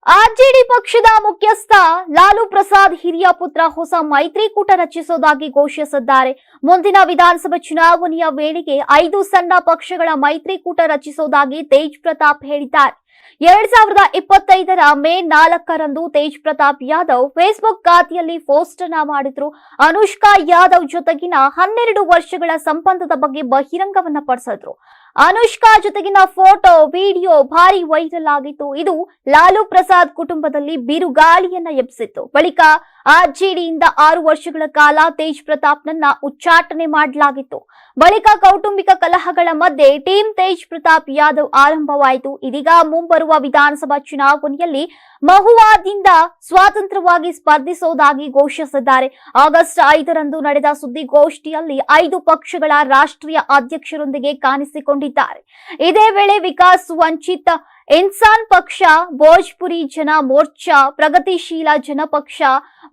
RJD ಪಕ್ಷದ ಮುಖ್ಯಸ್ಥ ಲಾಲು ಪ್ರಸಾದ್ ಹಿರಿಯ ಪುತ್ರ ಹೊಸ ಮೈತ್ರಿಕೂಟ ರಚಿಸುವುದಾಗಿ ಘೋಷಿಸಿದ್ದಾರೆ. ಮುಂದಿನ ವಿಧಾನಸಭಾ ಚುನಾವಣೆಯ ವೇಳೆಗೆ 5 ಸಣ್ಣ ಪಕ್ಷಗಳ ಮೈತ್ರಿಕೂಟ ರಚಿಸುವುದಾಗಿ ತೇಜ್ ಪ್ರತಾಪ್ ಹೇಳಿದ್ದಾರೆ. 2025ರ ಮೇ 4ರಂದು ತೇಜ್ ಪ್ರತಾಪ್ ಯಾದವ್ ಫೇಸ್ಬುಕ್ ಖಾತೆಯಲ್ಲಿ ಪೋಸ್ಟ್ ಅನ್ನು ಮಾಡಿದ್ರು. ಅನುಷ್ಕಾ ಯಾದವ್ ಜೊತೆಗಿನ 12 ವರ್ಷಗಳ ಸಂಬಂಧದ ಬಗ್ಗೆ ಬಹಿರಂಗವನ್ನ ಪಡಿಸಿದ್ರು. ಅನುಷ್ಕಾ ಜೊತೆಗಿನ ಫೋಟೋ ವಿಡಿಯೋ ಭಾರಿ ವೈರಲ್ ಆಗಿತ್ತು. ಇದು ಲಾಲು ಪ್ರಸಾದ್ ಕುಟುಂಬದಲ್ಲಿ ಬಿರುಗಾಳಿಯನ್ನ ಎಬ್ಬಿಸಿತ್ತು. ಬಳಿಕ ಆರ್ಜೆಡಿಯಿಂದ 6 ವರ್ಷಗಳ ಕಾಲ ತೇಜ್ ಪ್ರತಾಪ್ನನ್ನ ಉಚ್ಚಾಟನೆ ಮಾಡಲಾಗಿತ್ತು. ಬಳಿಕ ಕೌಟುಂಬಿಕ ಕಲಹಗಳ ಮಧ್ಯೆ ಟೀಮ್ ತೇಜ್ ಪ್ರತಾಪ್ ಯಾದವ್ ಆರಂಭವಾಯಿತು. ಇದೀಗ ಮುಂಬರುವ ವಿಧಾನಸಭಾ ಚುನಾವಣೆಯಲ್ಲಿ ಮಹುವಾದಿಂದ ಸ್ವತಂತ್ರವಾಗಿ ಸ್ಪರ್ಧಿಸುವುದಾಗಿ ಘೋಷಿಸಿದ್ದಾರೆ. ಆಗಸ್ಟ್ 5ರಂದು ನಡೆದ ಸುದ್ದಿಗೋಷ್ಠಿಯಲ್ಲಿ 5 ಪಕ್ಷಗಳ ರಾಷ್ಟ್ರೀಯ ಅಧ್ಯಕ್ಷರೊಂದಿಗೆ ಕಾಣಿಸಿಕೊಂಡಿದ್ದಾರೆ. ಇದೇ ವೇಳೆ ವಿಕಾಸ್ ವಂಚಿತ ಇನ್ಸಾನ್ ಪಕ್ಷ, ಭೋಜ್ಪುರಿ ಜನ ಮೋರ್ಚಾ, ಪ್ರಗತಿಶೀಲ ಜನ ಪಕ್ಷ,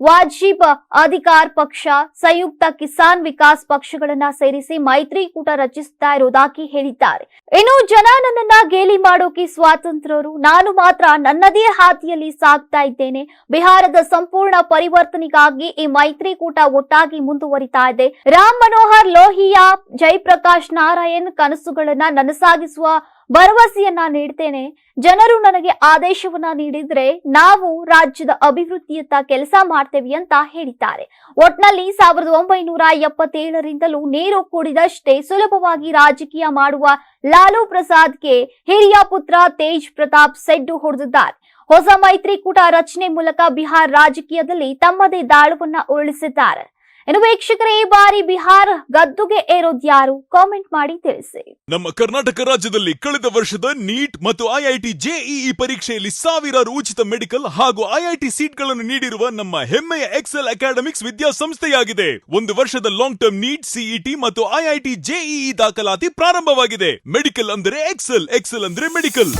ವಾಜಿಬ್ ಅಧಿಕಾರ್ ಪಕ್ಷ, ಸಂಯುಕ್ತ ಕಿಸಾನ್ ವಿಕಾಸ್ ಪಕ್ಷಗಳನ್ನ ಸೇರಿಸಿ ಮೈತ್ರಿಕೂಟ ರಚಿಸುತ್ತಾ ಇರುವುದಾಗಿ ಹೇಳಿದ್ದಾರೆ. ಇನ್ನು ಜನ ನನ್ನನ್ನ ಗೇಲಿ ಮಾಡೋಕೆ ಸ್ವಾತಂತ್ರ್ಯರು, ನಾನು ಮಾತ್ರ ನನ್ನದೇ ಹಾದಿಯಲ್ಲಿ ಸಾಗ್ತಾ ಇದ್ದೇನೆ. ಬಿಹಾರದ ಸಂಪೂರ್ಣ ಪರಿವರ್ತನೆಗಾಗಿ ಈ ಮೈತ್ರಿಕೂಟ ಒಟ್ಟಾಗಿ ಮುಂದುವರಿತಾ ಇದೆ. ರಾಮ್ ಮನೋಹರ್ ಲೋಹಿಯಾ, ಜಯಪ್ರಕಾಶ್ ನಾರಾಯಣ್ ಕನಸುಗಳನ್ನ ನನಸಾಗಿಸುವ ಭರವಸೆಯನ್ನ ನೀಡ್ತೇನೆ. ಜನರು ನನಗೆ ಆದೇಶವನ್ನ ನೀಡಿದ್ರೆ ನಾವು ರಾಜ್ಯದ ಅಭಿವೃದ್ಧಿಯತ್ತ ಕೆಲಸ ಮಾಡ್ತೇವೆ ಅಂತ ಹೇಳಿದ್ದಾರೆ. ಒಟ್ನಲ್ಲಿ 1977ರಿಂದಲೂ ನೀರು ಕುಡಿದಷ್ಟೇ ಸುಲಭವಾಗಿ ರಾಜಕೀಯ ಮಾಡುವ ಲಾಲು ಪ್ರಸಾದ್ಗೆ ಹಿರಿಯ ಪುತ್ರ ತೇಜ್ ಪ್ರತಾಪ್ ಸೆಡ್ಡು ಹೊಡೆದಿದ್ದಾರೆ. ಹೊಸ ಮೈತ್ರಿಕೂಟ ರಚನೆ ಮೂಲಕ ಬಿಹಾರ ರಾಜಕೀಯದಲ್ಲಿ ತಮ್ಮದೇ ದಾಳವನ್ನ ಉರುಳಿಸಿದ್ದಾರೆ. ಇನ್ನು ವೀಕ್ಷಕರೇ, ಈ ಬಾರಿ ಬಿಹಾರ ಗದ್ದುಗೆ ಏರೋದ್ಯಾರು? ಕಾಮೆಂಟ್ ಮಾಡಿ ತಿಳಿಸಿ. ನಮ್ಮ ಕರ್ನಾಟಕ ರಾಜ್ಯದಲ್ಲಿ ಕಳೆದ ವರ್ಷದ ನೀಟ್ ಮತ್ತು ಐಐಟಿ ಜೆಇಇ ಪರೀಕ್ಷೆಯಲ್ಲಿ ಸಾವಿರಾರು ಉಚಿತ ಮೆಡಿಕಲ್ ಹಾಗೂ ಐಐಟಿ ಸೀಟ್ಗಳನ್ನು ನೀಡಿರುವ ನಮ್ಮ ಹೆಮ್ಮೆಯ ಎಕ್ಸೆಲ್ ಅಕಾಡೆಮಿಕ್ಸ್ ವಿದ್ಯಾಸಂಸ್ಥೆಯಾಗಿದೆ. 1 ವರ್ಷದ ಲಾಂಗ್ ಟರ್ಮ್ ನೀಟ್, ಸಿಇಟಿ ಮತ್ತು ಐಐಟಿ ಜೆಇಇ ದಾಖಲಾತಿ ಪ್ರಾರಂಭವಾಗಿದೆ. ಮೆಡಿಕಲ್ ಅಂದ್ರೆ ಎಕ್ಸೆಲ್, ಎಕ್ಸೆಲ್ ಅಂದ್ರೆ ಮೆಡಿಕಲ್.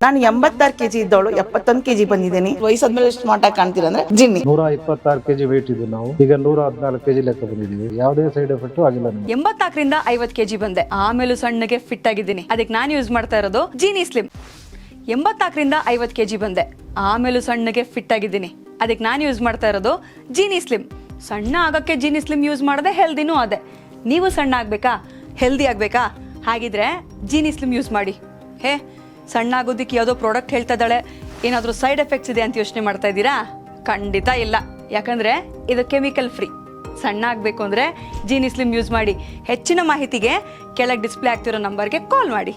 ನಾನು 86 kg ಇದ್ದವಳು 71 kg ಬಂದಿದ್ದೀನಿ. ವಯಸ್ಸಾದ್ಮೇಲೆ ಸ್ಮಾರ್ಟ್ ಆಗಿ ಕಾಣ್ತೀರಾ ಅಂದ್ರೆ ಜಿನ್ನಿ. 126 kg ವೇಟ್ ಇದ್ದು ನಾವು ಈಗ 114 kg ಲೆಕ್ಕ ಬಂದಿದ್ದೀವಿ. ಯಾವುದೇ ಸೈಡ್ ಎಫೆಕ್ಟ್ ಆಗಿಲ್ಲ. 84ರಿಂದ 50 kg ಬಂದೆ, ಆಮೇಲೆ ಸಣ್ಣಗೆ ಫಿಟ್ ಆಗಿದ್ದೀನಿ. ಅದಕ್ಕೆ ನಾನು ಯೂಸ್ ಮಾಡ್ತಾ ಇರೋದು ಜೀನಿ ಸ್ಲಿಮ್. 84ರಿಂದ 50 kg ಬಂದೆ, ಆಮೇಲೆ ಸಣ್ಣಗೆ ಫಿಟ್ ಆಗಿದ್ದೀನಿ. ಅದಕ್ಕೆ ನಾನು ಯೂಸ್ ಮಾಡ್ತಾ ಇರೋದು ಜೀನಿ ಸ್ಲಿಮ್. ಸಣ್ಣ ಆಗಕ್ಕೆ ಜೀನಿ ಸ್ಲಿಮ್ ಯೂಸ್ ಮಾಡದೆ ಹೆಲ್ದಿನೂ ಅದೇ. ನೀವು ಸಣ್ಣ ಆಗ್ಬೇಕಾ, ಹೆಲ್ದಿ ಆಗ್ಬೇಕಾ? ಹಾಗಿದ್ರೆ ಜೀನಿ ಸ್ಲಿಮ್ ಯೂಸ್ ಮಾಡಿ. ಸಣ್ಣ ಆಗೋದಕ್ಕೆ ಯಾವುದೋ ಪ್ರಾಡಕ್ಟ್ ಹೇಳ್ತಾ ಇದ್ದಾಳೆ, ಏನಾದರೂ ಸೈಡ್ ಎಫೆಕ್ಟ್ಸ್ ಇದೆ ಅಂತ ಯೋಚನೆ ಮಾಡ್ತಾ ಇದ್ದೀರಾ? ಖಂಡಿತ ಇಲ್ಲ, ಯಾಕಂದ್ರೆ ಇದು ಕೆಮಿಕಲ್ ಫ್ರೀ. ಸಣ್ಣ ಆಗಬೇಕು ಅಂದ್ರೆ ಜೀನಿ ಸ್ಲಿಮ್ ಯೂಸ್ ಮಾಡಿ. ಹೆಚ್ಚಿನ ಮಾಹಿತಿಗೆ ಕೆಳಗೆ ಡಿಸ್ಪ್ಲೇ ಆಗ್ತಿರೋ ನಂಬರ್ಗೆ ಕಾಲ್ ಮಾಡಿ.